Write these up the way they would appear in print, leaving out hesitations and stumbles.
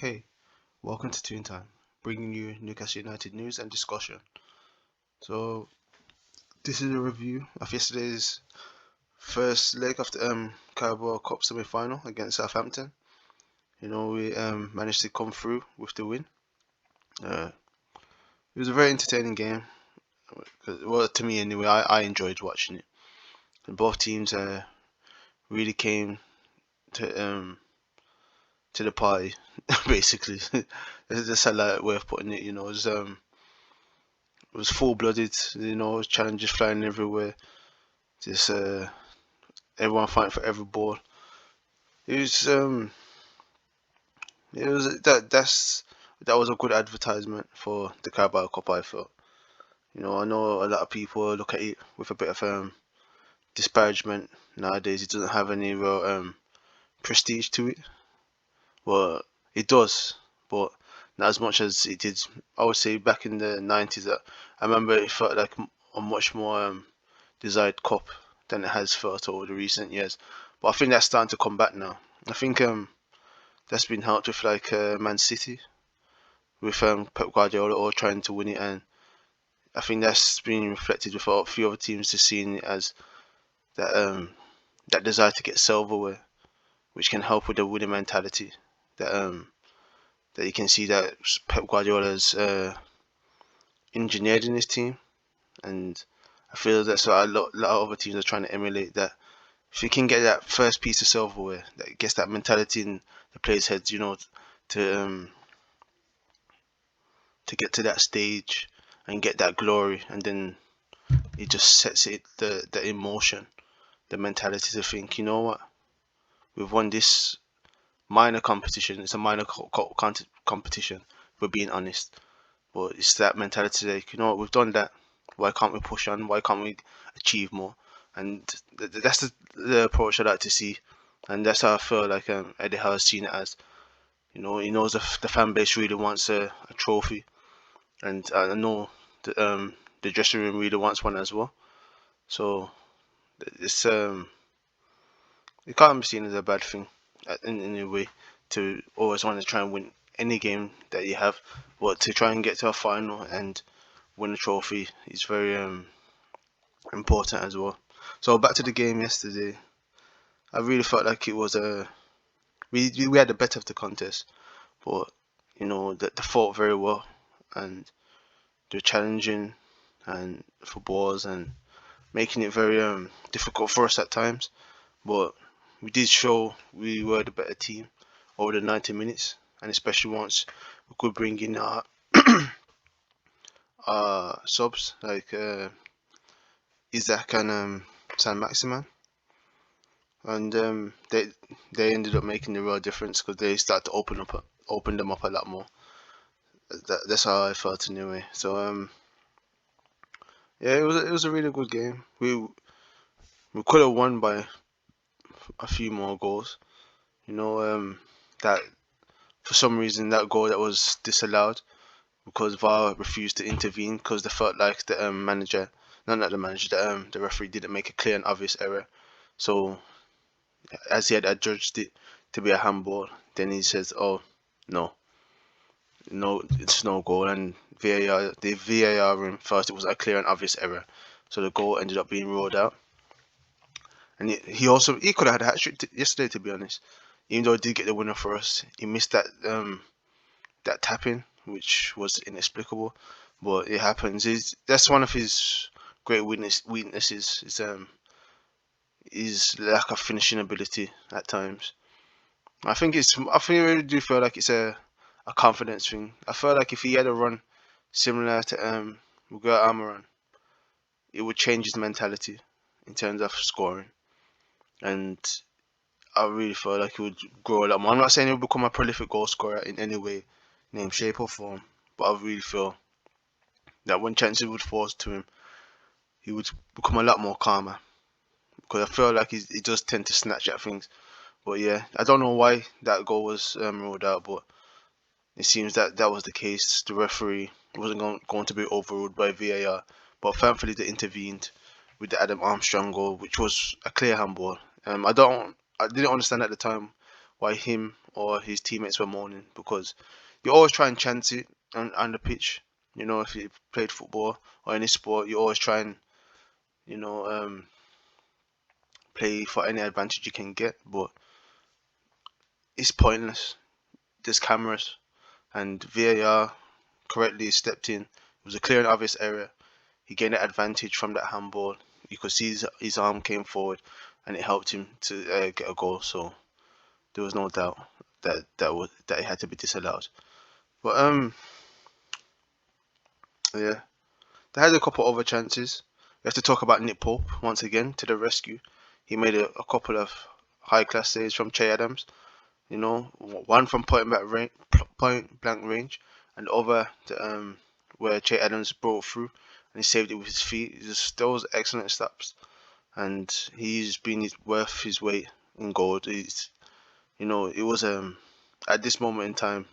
Hey, welcome to Toon Time, bringing you Newcastle United news and discussion. So, this is a review of yesterday's first leg of the Carabao Cup semi-final against Southampton. We managed to come through with the win. Uh, it was a very entertaining game. Well, to me anyway, I enjoyed watching it. And both teams really came to the party, basically. That's a light way of putting it. It was full-blooded. Challenges flying everywhere. Just everyone fighting for every ball. It was it was that was a good advertisement for the Carabao Cup. I felt. I know a lot of people look at it with a bit of disparagement nowadays. It doesn't have any real prestige to it. Well, it does, but not as much as it did. I would say back in the 90s. That I remember it felt like a much more desired cup than it has felt over the recent years. But I think that's starting to come back now. I think that's been helped with like Man City with Pep Guardiola all trying to win it, and I think that's been reflected with a few other teams just seeing it as that desire to get silverware, which can help with the winning mentality. That you can see that Pep Guardiola's engineered in his team, and I feel that's what lot of other teams are trying to emulate. That if you can get that first piece of silverware, that gets that mentality in the players' heads, to um, to get to that stage and get that glory, and then it just sets it the emotion, the mentality to think, you know what, we've won this minor competition. It's a minor competition. If we're being honest, but it's that mentality like, you know what, we've done that. Why can't we push on? Why can't we achieve more? And that's the approach I like to see, and that's how I feel like Eddie Howe has seen it as. He knows the fan base really wants a trophy, and I know the dressing room really wants one as well. So it's it can't be seen as a bad thing in any way to always want to try and win any game that you have, but to try and get to a final and win a trophy is very important as well. So back to the game yesterday, I really felt like it was a we had the better of the contest, but they fought very well, and they're challenging and for balls and making it very difficult for us at times. But we did show we were the better team over the 90 minutes, and especially once we could bring in our subs like Isaac and San Maximan, and they ended up making the real difference because they started to open them up a lot more. That's how I felt anyway. So yeah, it was a really good game. We could have won by a few more goals. That for some reason that goal that was disallowed because VAR refused to intervene because they felt like the manager, not the manager, the referee didn't make a clear and obvious error. So as he had adjudged it to be a handball, then he says, "Oh no, no, it's no goal." And the VAR room felt it was a clear and obvious error, so the goal ended up being ruled out. And he could have had a hat trick yesterday, to be honest. Even though he did get the winner for us, he missed that tapping, which was inexplicable, but it happens. That's one of his great weaknesses is his lack of finishing ability at times. I think I really do feel like it's a confidence thing. I feel like if he had a run similar to Miguel Almiron, it would change his mentality in terms of scoring, and I really feel like he would grow a lot more. I'm not saying he'll become a prolific goal scorer in any way, name, shape, or form, but I really feel that when chances would fall to him, he would become a lot more calmer. Because I feel like he does tend to snatch at things. But yeah, I don't know why that goal was ruled out, but it seems that that was the case. The referee wasn't going to be overruled by VAR, but thankfully they intervened with the Adam Armstrong goal, which was a clear handball. I didn't understand at the time why him or his teammates were moaning, because you always try and chance it on the pitch. You know, if you played football or any sport, you always try and you know play for any advantage you can get, but it's pointless. There's cameras, and VAR correctly stepped in. It was a clear and obvious error. He gained an advantage from that handball. You could see his arm came forward, and it helped him to get a goal. So there was no doubt that it had to be disallowed. But yeah, they had a couple other chances. We have to talk about Nick Pope once again to the rescue. He made a couple of high class saves from Che Adams. You know, one from point blank range, and the other where Che Adams broke through and he saved it with his feet. Just those excellent stops, and he's been worth his weight in gold. He's, you know, it was at this moment in time,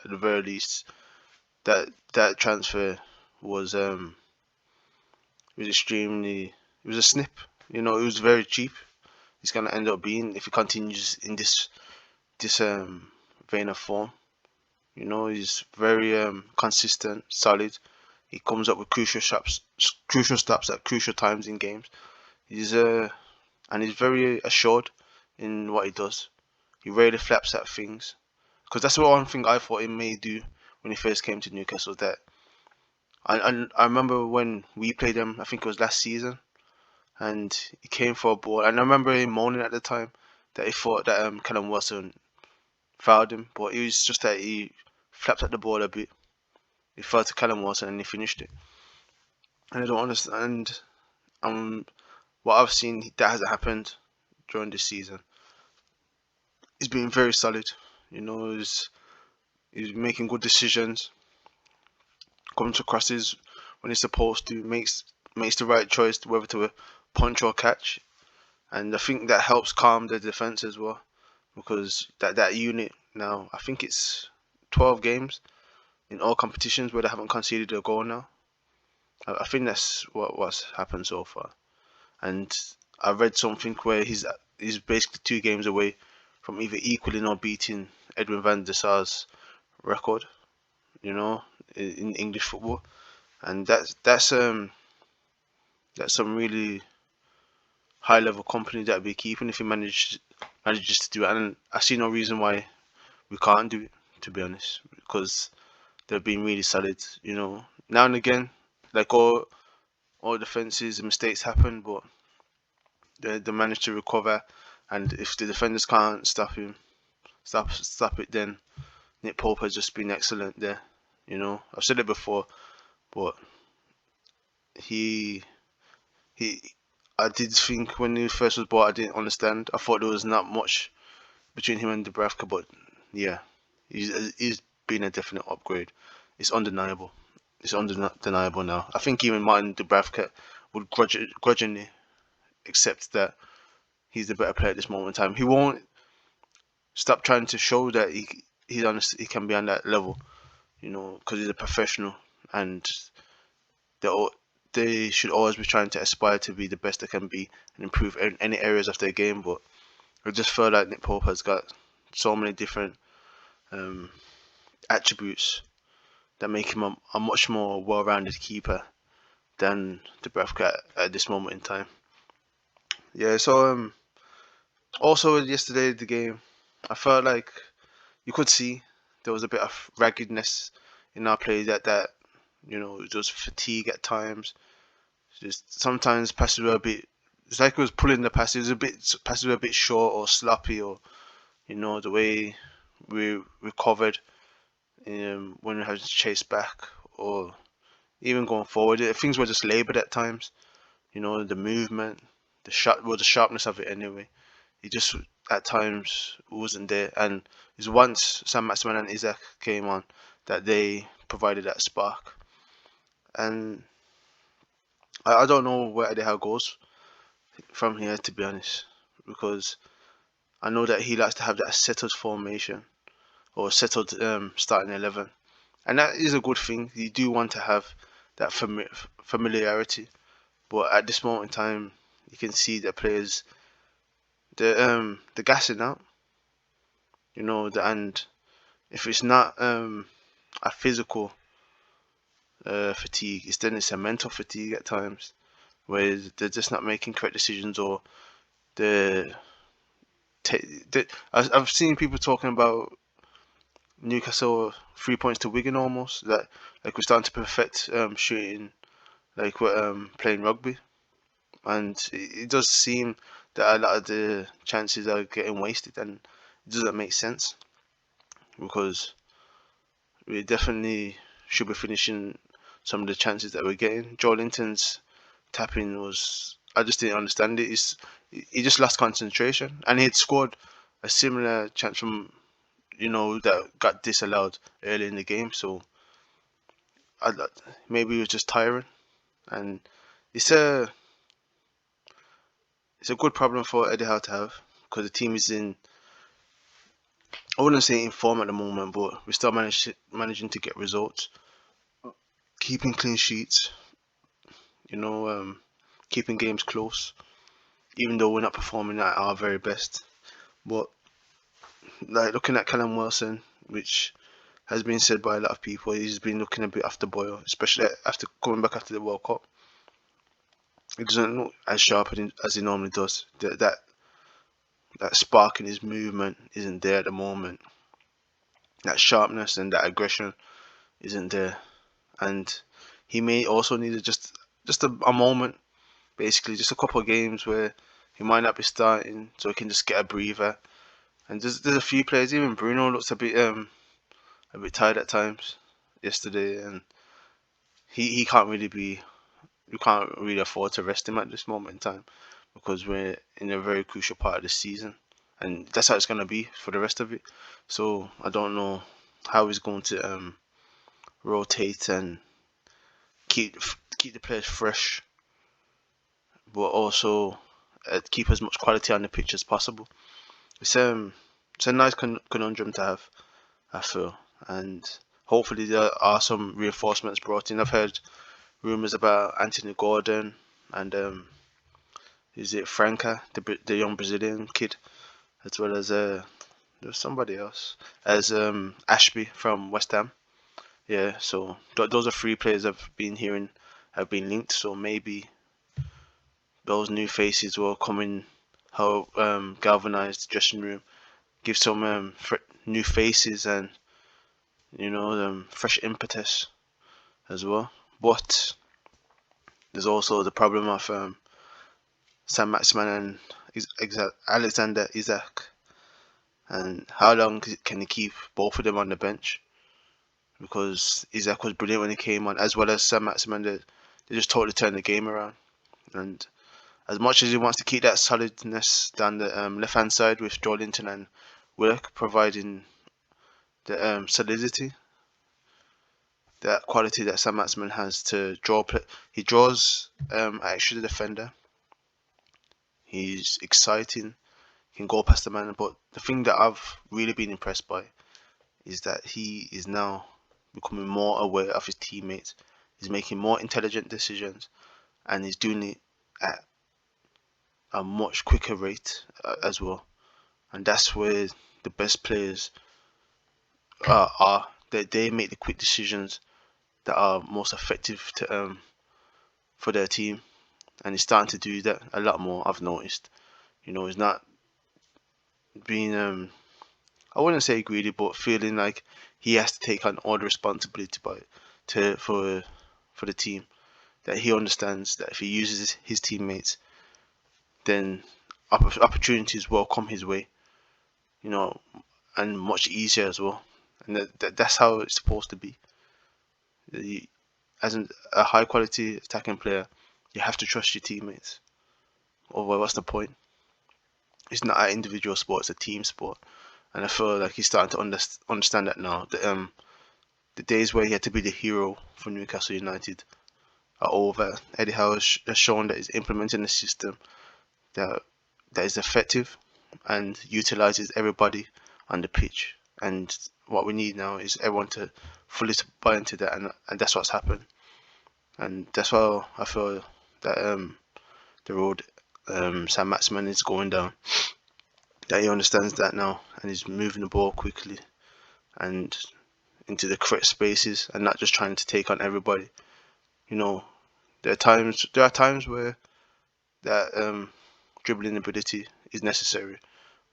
at the very least, that transfer was was extremely. It was a snip. You know, it was very cheap. He's gonna end up being if he continues in this vein of form. You know, he's very consistent, solid. He comes up with crucial stops at crucial times in games. He's and he's very assured in what he does. He rarely flaps at things, because that's the one thing I thought he may do when he first came to Newcastle. That I remember when we played him, I think it was last season, and he came for a ball, and I remember him moaning at the time that he thought that Callum Wilson fouled him, but it was just that he flapped at the ball a bit. He fell to Callum Wilson and he finished it. And I don't understand what I've seen that hasn't happened during this season. He's been very solid. You know, he's making good decisions, comes to crosses when he's supposed to, makes the right choice whether to punch or catch. And I think that helps calm the defense as well, because that unit now, I think it's 12 games in all competitions where they haven't conceded a goal now. I think that's what's happened so far. And I read something where he's basically 2 games away from either equaling or beating Edwin van der Sar's record, you know, in English football. And that's some really high level company that we keeping if he manages to do it. And I see no reason why we can't do it, to be honest, because they've been really solid. You know, now and again, like all defenses and mistakes happen, but they manage to recover. And if the defenders can't stop it, then Nick Pope has just been excellent there. You know, I've said it before, but he he. I did think when he first was bought, I didn't understand. I thought there was not much between him and Dubravka, but yeah, he's been a definite upgrade. It's undeniable. It's undeniable now. I think even Martin Dubravka would grudgingly accept that he's the better player at this moment in time. He won't stop trying to show that he can be on that level, you know, because he's a professional, and they they should always be trying to aspire to be the best they can be and improve in any areas of their game. But I just feel like Nick Pope has got so many different um, attributes that make him a much more well-rounded keeper than Dubravka at this moment in time. Yeah, so also yesterday the game, I felt like you could see there was a bit of raggedness in our play that you know, there was fatigue at times. Just sometimes passes were a bit. It's like it was pulling the passes a bit. Passes were a bit short or sloppy, or you know the way we recovered when we had to chase back, or even going forward. Things were just laboured at times. You know, the movement, the sharpness of it anyway. It just at times wasn't there, and it's once Sam Maximan and Isaac came on that they provided that spark. And I don't know where the hell goes from here, to be honest, because I know that he likes to have that settled formation or settled starting 11, and that is a good thing. You do want to have that familiarity, but at this moment in time, you can see that players the gassing out. And if it's not a physical fatigue, it's a mental fatigue at times where they're just not making correct decisions, or the I've seen people talking about Newcastle 3 points to Wigan almost, that like we're starting to perfect shooting like we're playing rugby, and it does seem that a lot of the chances are getting wasted, and it doesn't make sense because we definitely should be finishing some of the chances that we're getting. Joe Linton's tapping was, I just didn't understand it. He just lost concentration, and he had scored a similar chance from that got disallowed early in the game. So maybe he was just tiring, and it's a it's a good problem for Eddie Howe to have because the team is in, I wouldn't say in form at the moment, but we're still managing to get results, keeping clean sheets, you know, keeping games close, even though we're not performing at our very best. But like looking at Callum Wilson, which has been said by a lot of people, he's been looking a bit after boil, especially after coming back after the World Cup. He doesn't look as sharp as he normally does. That spark in his movement isn't there at the moment. That sharpness and that aggression isn't there, and he may also need just a moment, basically just a couple of games where he might not be starting, so he can just get a breather. And there's a few players, even Bruno looks a bit tired at times yesterday, and he can't really be, we can't really afford to rest him at this moment in time because we're in a very crucial part of the season, and that's how it's gonna be for the rest of it. So I don't know how he's going to rotate and keep keep the players fresh, but also keep as much quality on the pitch as possible. It's a nice conundrum to have, I feel, and hopefully there are some reinforcements brought in. I've heard rumors about Anthony Gordon and is it Franca, the young Brazilian kid, as well as there's somebody else as Ashby from West Ham. Yeah, so those are three players I've been hearing have been linked. So maybe those new faces will come in, help galvanize the dressing room, give some new faces and fresh impetus as well. But there's also the problem of Sam Maximan and Alexander Isak, and how long can he keep both of them on the bench? Because Isak was brilliant when he came on, as well as Sam Maximan. They just totally turned the game around. And as much as he wants to keep that solidness down the left hand side with Joelinton and Willock providing the solidity, that quality that Sam Maximan has to draw play. He draws actually the defender. He's exciting. He can go past the man. But the thing that I've really been impressed by is that he is now becoming more aware of his teammates. He's making more intelligent decisions, and he's doing it at a much quicker rate as well. And that's where the best players are. They make the quick decisions that are most effective for their team, and he's starting to do that a lot more. I've noticed. He's not being I wouldn't say greedy, but feeling like he has to take on all the responsibility for the team. That he understands that if he uses his teammates, then opportunities will come his way. You know, and much easier as well. And that's how it's supposed to be. As a high quality attacking player, you have to trust your teammates. Otherwise, what's the point? It's not an individual sport; it's a team sport. And I feel like he's starting to understand that now. The days where he had to be the hero for Newcastle United are over. Eddie Howe has shown that he's implementing a system that is effective and utilizes everybody on the pitch. And what we need now is everyone to fully buy into that, and that's what's happened. And that's why I feel that the road Sam Maximan is going down that he understands that now and he's moving the ball quickly and into the correct spaces and not just trying to take on everybody. You know, there are times where that dribbling ability is necessary,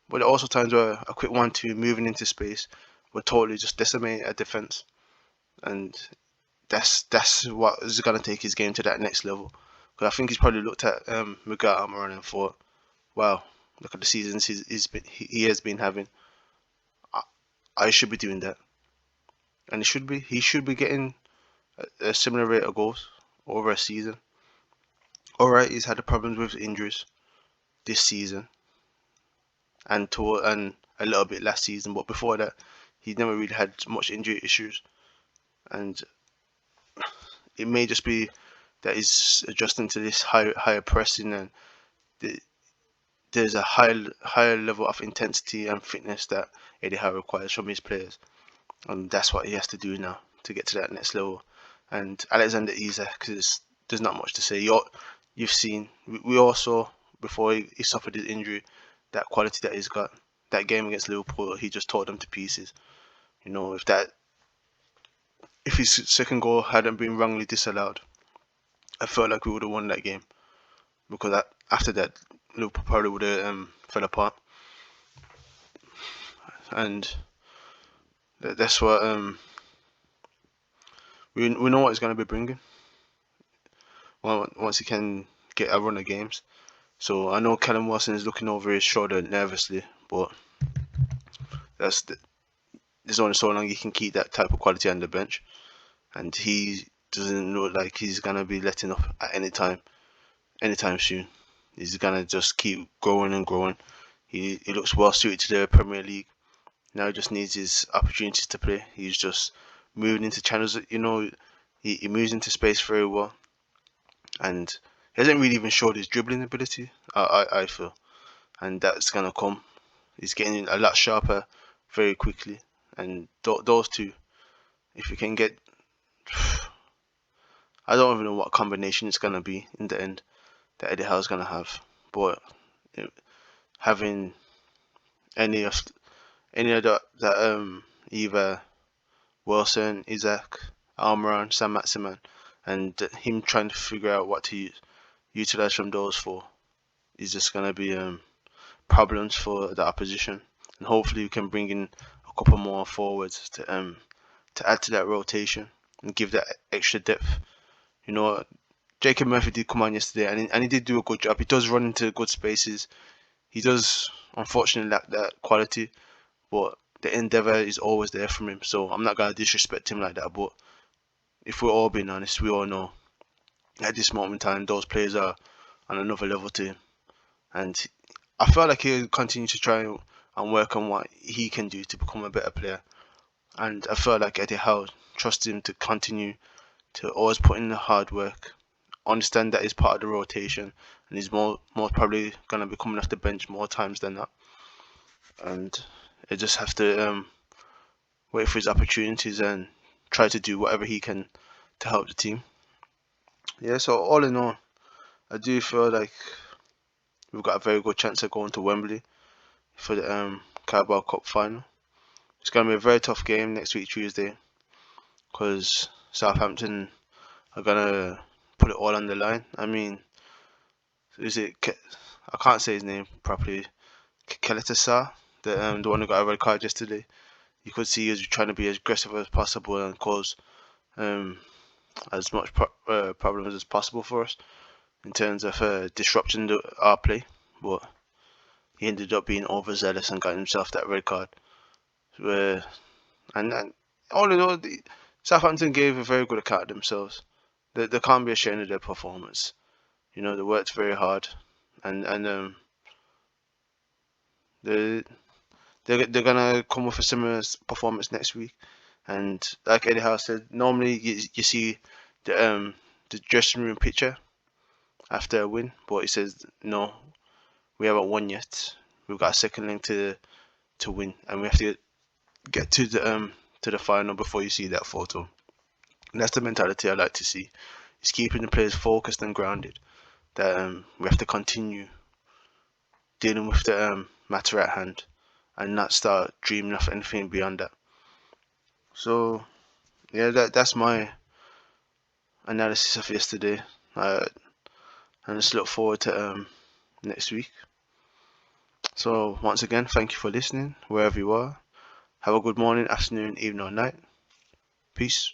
but there are also times where a quick 1-2 moving into space would totally just decimate a defense, and that's what is gonna take his game to that next level. Because I think he's probably looked at Miguel Almiron and thought, "Wow, look at the seasons he has been having. I, I should be doing that." And he should be getting a similar rate of goals over a season. Alright, he's had the problems with injuries this season and a little bit last season, but before that, he never really had much injury issues. And it may just be that he's adjusting to this higher pressing, and the, there's a higher level of intensity and fitness that Eddie Howe requires from his players, and that's what he has to do now to get to that next level. And Alexander Isak, there's not much to say. You've seen, we all saw before he suffered his injury, that quality that he's got. That game against Liverpool, he just tore them to pieces. You know, if his second goal hadn't been wrongly disallowed, I felt like we would have won that game, because after that, Liverpool probably would have fell apart. And that's what we know what he's going to be bringing once he can get a run of games. So I know Callum Wilson is looking over his shoulder nervously, but that's there's only so long you can keep that type of quality on the bench, and he doesn't look like he's gonna be letting up at anytime soon. He's gonna just keep growing and growing. He looks well suited to the Premier League. Now he just needs his opportunities to play. He's just moving into channels. He moves into space very well, and he hasn't really even showed his dribbling ability. I feel, and that's gonna come. He's getting a lot sharper very quickly, and those two, if you can get, I don't even know what combination it's gonna be in the end that Eddie Howe's gonna have, but having any of that either Wilson, Isaac, Almiron, Sam Maximan, and him trying to figure out what to utilize from those four is just gonna be problems for the opposition, and hopefully we can bring in a couple more forwards to add to that rotation and give that extra depth. You know, Jacob Murphy did come on yesterday, and he did do a good job. He does run into good spaces. He does unfortunately lack that quality, but the endeavour is always there from him. So I'm not gonna disrespect him like that. But if we're all being honest, we all know at this moment in time those players are on another level to him, and I feel like he'll continue to try and work on what he can do to become a better player. And I feel like Eddie Howe trusts him to continue to always put in the hard work, understand that he's part of the rotation, and he's most probably gonna be coming off the bench more times than not. And he just have to wait for his opportunities and try to do whatever he can to help the team. Yeah, so all in all, I do feel like we've got a very good chance of going to Wembley for the Carabao Cup final. It's going to be a very tough game next week, Tuesday, because Southampton are going to put it all on the line. I mean, I can't say his name properly. Keletasar, the one who got a red card yesterday. You could see he was trying to be as aggressive as possible and cause as much problems as possible for us in terms of disrupting our play, but he ended up being overzealous and got himself that red card. And all in all, Southampton gave a very good account of themselves. They can't be ashamed of their performance. You know, they worked very hard, and they're gonna come with a similar performance next week. And like Eddie Howe said, normally you see the dressing room picture after a win, but he says no, we haven't won yet. We've got a second leg to win, and we have to get to the final before you see that photo. And that's the mentality I like to see. It's keeping the players focused and grounded. That we have to continue dealing with matter at hand and not start dreaming of anything beyond that. So yeah, that's my analysis of yesterday. And just look forward to next week. So once again, thank you for listening wherever you are. Have a good morning, afternoon, evening, or night. Peace.